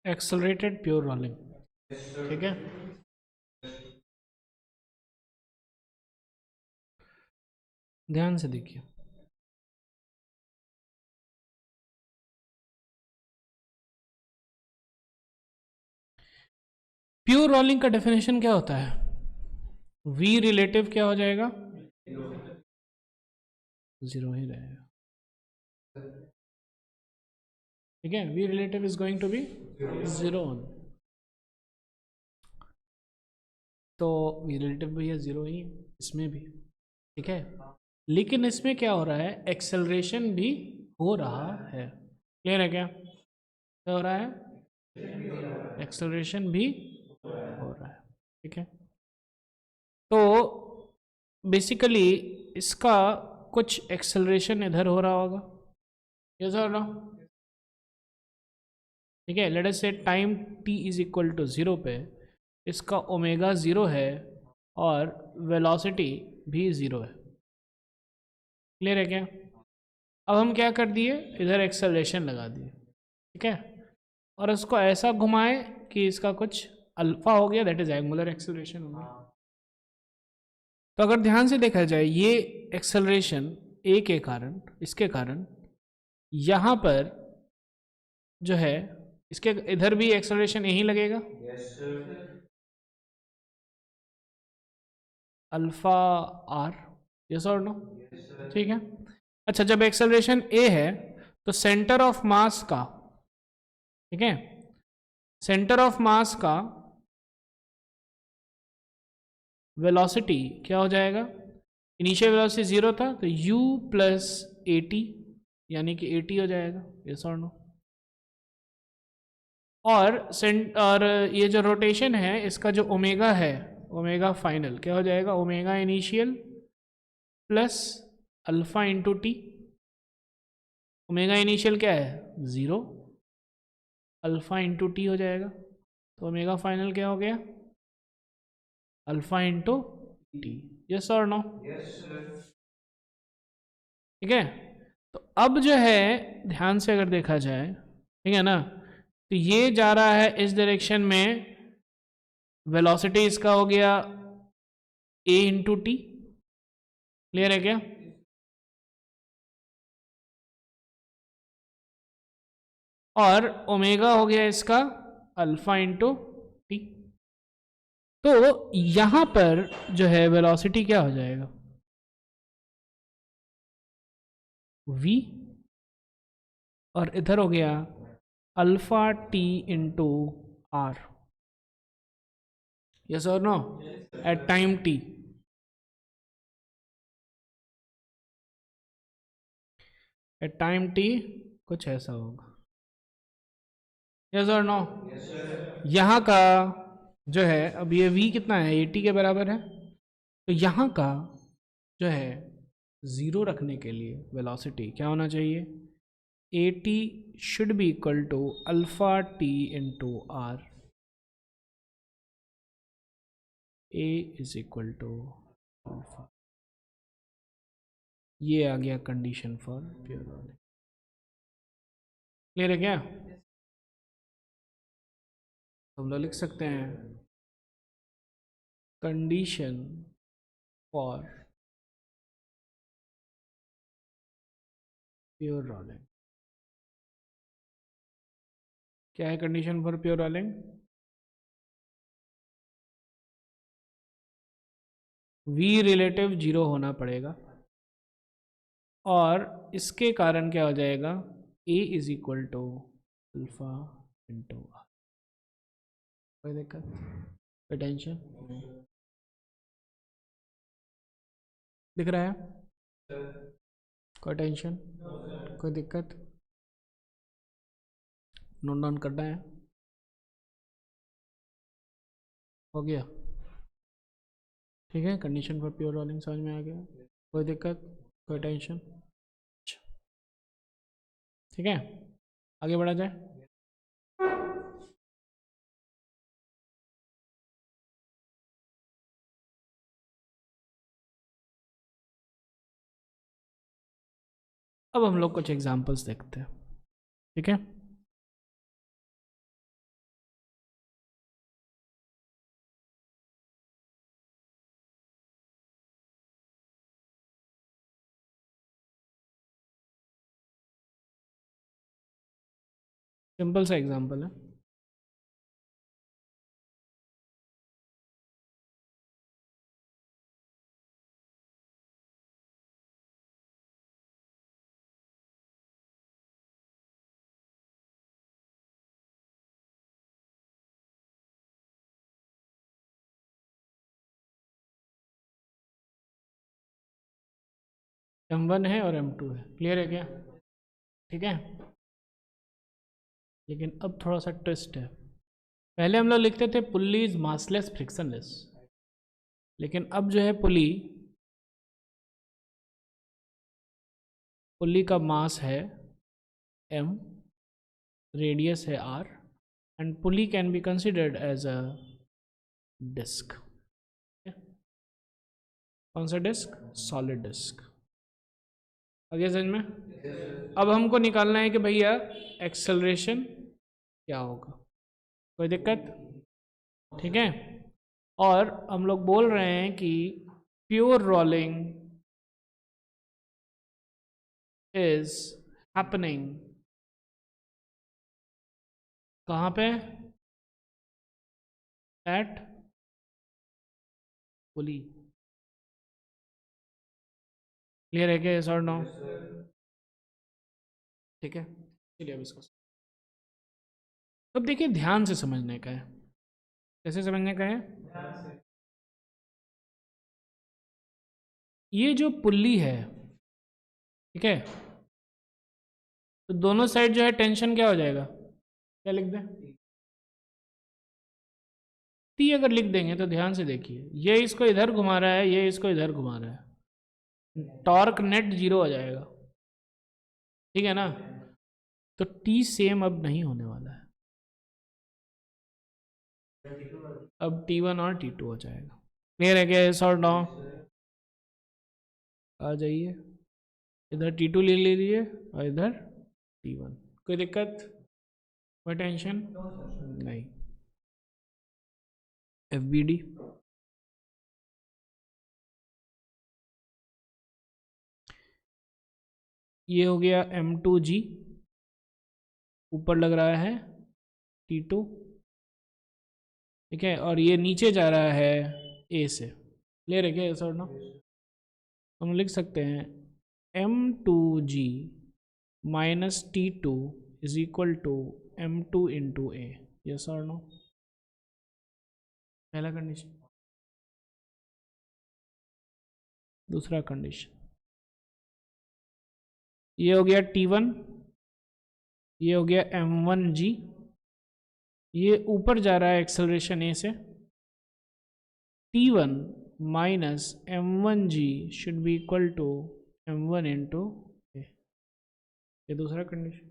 Accelerated pure rolling, ठीक है। ध्यान से देखिए, प्योर रोलिंग का डेफिनेशन क्या होता है? वी रिलेटिव क्या हो जाएगा? जीरो ही रहेगा, ठीक है। V relative is going to be zero on, तो वी रिलेटिव भैया जीरो ही है इसमें भी, ठीक है। लेकिन इसमें क्या हो रहा है, एक्सेलरेशन भी हो रहा है, क्लियर है क्या? क्या हो रहा है? एक्सेलरेशन भी हो रहा है, ठीक है। तो बेसिकली इसका कुछ एक्सेलरेशन इधर हो रहा होगा, यस और नो? ठीक है, let us say time t is equal to zero पे इसका ओमेगा ज़ीरो है और वेलोसिटी भी ज़ीरो है, क्लियर है क्या? अब हम क्या कर दिए, इधर एक्सेलरेशन लगा दिए, ठीक है, और उसको ऐसा घुमाए कि इसका कुछ अल्फा हो गया, दैट इज एंगुलर एक्सेलरेशन हो गया। तो अगर ध्यान से देखा जाए ये एक्सेलरेशन ए के कारण, इसके कारण यहाँ पर जो है, इसके इधर भी एक्सेलरेशन यही लगेगा, अल्फा आर, यस और नो? ठीक है। अच्छा, जब एक्सेलरेशन ए है तो सेंटर ऑफ मास का, ठीक है, सेंटर ऑफ मास का वेलोसिटी क्या हो जाएगा? इनिशियल वेलोसिटी जीरो था तो u प्लस ए टी, यानी कि ए टी हो जाएगा, यस और नो? और ये जो रोटेशन है इसका जो ओमेगा है, ओमेगा फाइनल क्या हो जाएगा? Omega initial plus alpha into T. Omega initial क्या है? ज़ीरो, अल्फा इंटू टी हो जाएगा, तो ओमेगा फाइनल क्या हो गया? अल्फा इंटू टी, यस और नो? ठीक है। तो अब जो है ध्यान से अगर देखा जाए, ठीक है ना, तो ये जा रहा है इस डायरेक्शन में, वेलोसिटी इसका हो गया ए इंटू टी, क्लियर है क्या? और ओमेगा हो गया इसका अल्फा इंटू टी। तो यहां पर जो है वेलोसिटी क्या हो जाएगा? v, और इधर हो गया alpha T into R, yes और no? At time T, at time T कुछ ऐसा होगा, यस और नो? यहाँ का जो है, अब ये v कितना है, 80 के बराबर है, तो यहाँ का जो है ज़ीरो रखने के लिए वेलोसिटी क्या होना चाहिए? A t should be equal to alpha T into r, a is equal to alpha. ये आ गया condition for pure rolling, clear है क्या? हम लोग लिख सकते हैं कंडीशन फॉर प्योर रोलिंग। क्या है condition for pure rolling? v relative zero होना पड़ेगा, और इसके कारण क्या हो जाएगा? a is equal to alpha into r. कोई दिक्कत, कोई टेंशन? दिख रहा है? कोई टेंशन, कोई दिक्कत? नोट डाउन करना है, हो गया? ठीक है, कंडीशन फॉर प्योर रोलिंग समझ में आ गया? कोई दिक्कत, कोई टेंशन? ठीक है, आगे बढ़ा जाए। अब हम लोग कुछ एग्जांपल्स देखते हैं, ठीक है। सिंपल सा एग्जांपल है। M1 है और M2 है, क्लियर है क्या? ठीक है, लेकिन अब थोड़ा सा ट्विस्ट है। पहले हम लोग लिखते थे पुल्ली इज मासलेस फ्रिक्शनलेस, लेकिन अब जो है पुल्ली का मास है m, रेडियस है r, and pulley can be considered as a disc. कौन सा डिस्क? Solid disc. आगे समझ में? अब हमको निकालना है कि भैया एक्सेलरेशन क्या होगा। कोई दिक्कत? ठीक है, और हम लोग बोल रहे हैं कि प्योर रोलिंग इज हैपनिंग कहाँ पे? एट पुली। क्लियर है क्या? यस और नो? ठीक है, चलिए अब इसको अब देखिए, ध्यान से समझने का है। कैसे समझने का है? ये जो पुल्ली है, ठीक है, तो दोनों साइड जो है टेंशन क्या हो जाएगा? क्या लिख दें? टी अगर लिख देंगे तो ध्यान से देखिए, ये इसको इधर घुमा रहा है, ये इसको इधर घुमा रहा है, टॉर्क नेट जीरो आ जाएगा। ठीक है ना? तो टी सेम अब नहीं होने वाला है, अब T1 और T2 हो जाएगा। क्लियर है क्या? यस और नो? आ जाइए, इधर T2 ले लीजिए और इधर T1। कोई दिक्कत? कोई टेंशन नहीं। FBD ये हो गया M2G, ऊपर लग रहा है T2, ठीक है, और ये नीचे जा रहा है A से। क्लियर है क्या? यस और नो? हम लिख सकते हैं M2G minus T2 is equal to M2 into A। Yes और नो? पहला कंडीशन। दूसरा कंडीशन, ये हो गया T1, ये हो गया M1G, ये ऊपर जा रहा है एक्सेलरेशन A से। T1 minus M1G should be equal to M1 into A। ये दूसरा कंडीशन।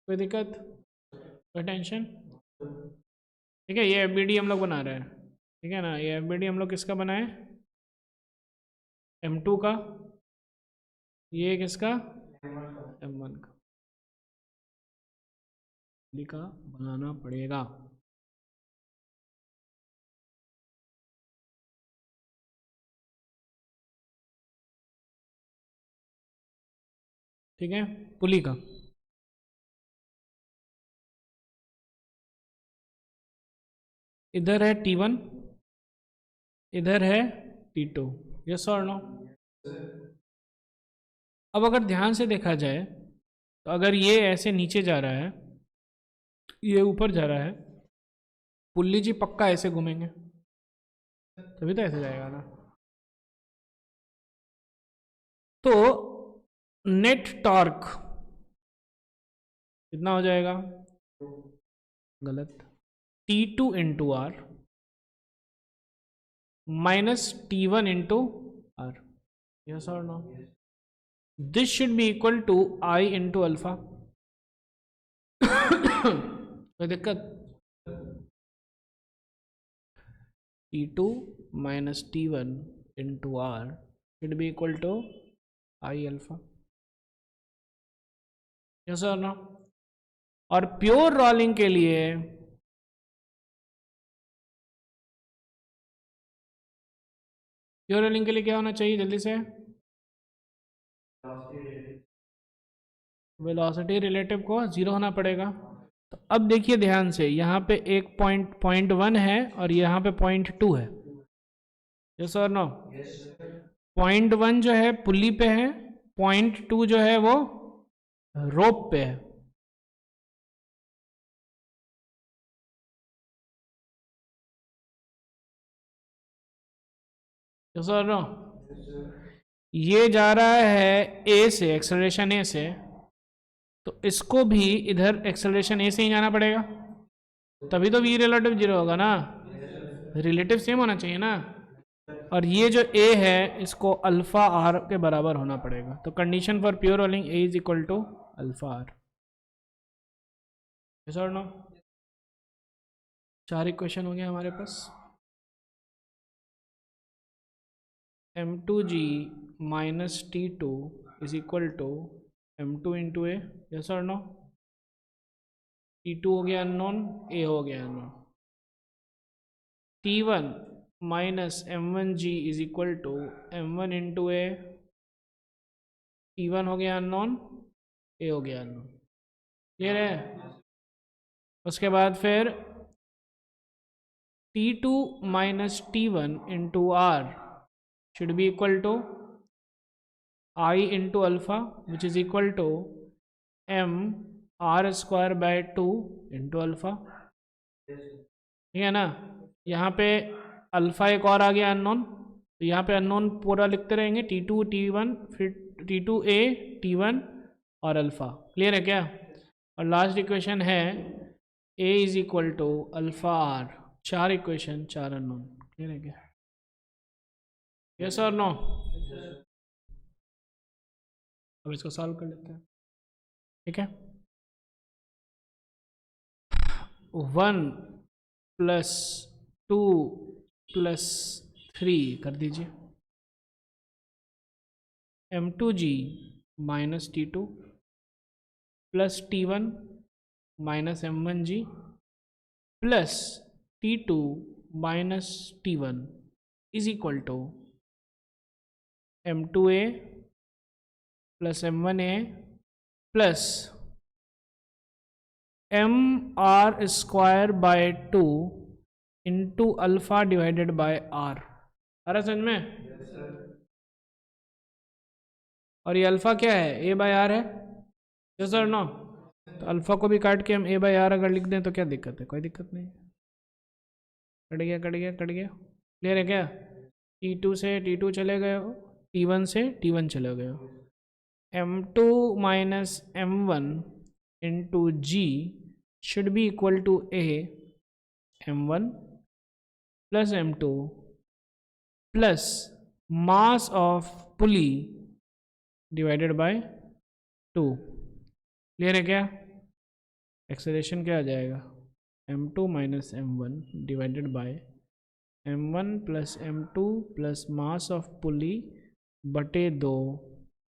कोई दिक्कत? कोई टेंशन? ठीक है, ये FBD हम लोग बना रहे हैं, ठीक है ना? ये FBD हम लोग किसका बनाए? M2 का। ये किसका? M1 का। का बनाना पड़ेगा। ठीक है, पुली का। इधर है T1, इधर है T2। यस और नो? अब अगर ध्यान से देखा जाए तो अगर ये ऐसे नीचे जा रहा है, ये ऊपर जा रहा है, पुल्ली जी पक्का ऐसे घूमेंगे, तभी तो ऐसे जाएगा ना। तो नेट टॉर्क कितना हो जाएगा? गलत। T2 into R minus T1 into R. Yes और no? This should be equal to I into alpha. कोई दिक्कत? T2 minus T1 into R should be equal to I alpha. Yes और no? और pure rolling के लिए क्या होना चाहिए जल्दी से? वेलोसिटी रिलेटिव को 0 होना पड़ेगा। तो अब देखिए ध्यान से, यहाँ पे एक पॉइंट 1 है और यहाँ पे 0.2 है। यस और नो? 0.1 जो है पुली पे है, 0.2 जो है वो रोप पे है। यस और नो? ये जा रहा है ए से, एक्सेलरेशन ए से, तो इसको भी इधर एक्सेलरेशन ए से ही जाना पड़ेगा, तभी तो वी रिलेटिव 0 होगा ना। रिलेटिव सेम होना चाहिए ना। और ये जो ए है इसको अल्फा आर के बराबर होना पड़ेगा। तो condition for pure rolling a is equal to alpha r. Yes और नो? 4 इक्वेशन हो गया हमारे पास। m2g minus T2 is equal to m2 into a. Yes और नो? T2 हो गया अननोन, ए हो गया unknown. T1 minus m1g is equal to m1 into a. T1 हो गया अननोन, ए हो गया अननोन। क्लियर है? उसके बाद फिर T2 minus T1 into r should be equal to I into alpha, which is equal to m r square by 2 into alpha। ठीक है ना? यहाँ पे अल्फा एक और आ गया अननोन, तो यहाँ पे अननोन पूरा लिखते रहेंगे, T2 T1 फिर T2a T1 और अल्फा। क्लियर है क्या? और लास्ट इक्वेशन है a is equal to alpha r. 4 equation, 4 unknown. Clear है क्या? यस और नो? अब इसको सॉल्व कर लेते हैं। ठीक है, 1 प्लस 2 प्लस 3 कर दीजिए, m2g minus T2 plus T1 minus m1g plus T2 minus T1 is equal to m2a plus m1a plus M R square by 2 into alpha divided by R. आ रहा समझ में? और ये अल्फा क्या है? ए बाय आर है। Yes और नो? तो अल्फा को भी काट के हम ए बाय आर अगर लिख दें तो क्या दिक्कत है? कोई दिक्कत नहीं। कट गया कट गया कट गया। क्लियर है क्या? T2 से T2 चले गए हो, T1 से T1 चले गए हो। m2 minus m1 into g should be equal to a m1 plus m2 plus mass of pulley divided by 2। Clear है क्या? एक्सेलरेशन क्या आ जाएगा? m2 minus m1 divided by m1 plus m2 plus mass of pulley बटे 2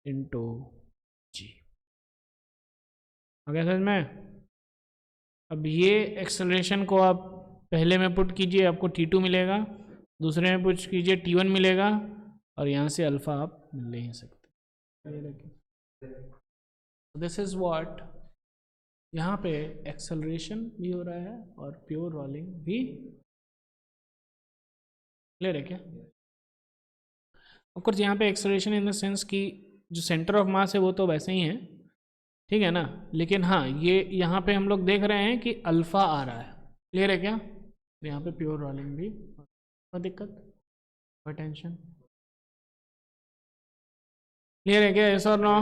into जी। आ गया समझ में? अब ये एक्सेलरेशन को आप पहले में पुट कीजिए, आपको T2 मिलेगा, दूसरे में पुट कीजिए T1 मिलेगा, और यहाँ से अल्फा आप ले ही सकते। दिस इज व्हाट, यहाँ पे एक्सेलरेशन भी हो रहा है और प्योर रोलिंग भी। क्लियर है क्या? ऑफ कोर्स यहाँ पे एक्सेलरेशन इन द सेंस कि जो सेंटर ऑफ मास है वो तो वैसे ही है, ठीक है ना, लेकिन हाँ ये यहाँ पे हम लोग देख रहे हैं कि अल्फा आ रहा है। क्लियर है क्या? यहाँ पे प्योर रोलिंग भी, कोई दिक्कत, कोई टेंशन। क्लियर है क्या? यस और नो?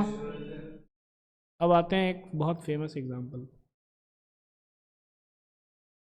अब आते हैं एक बहुत फेमस एग्जांपल।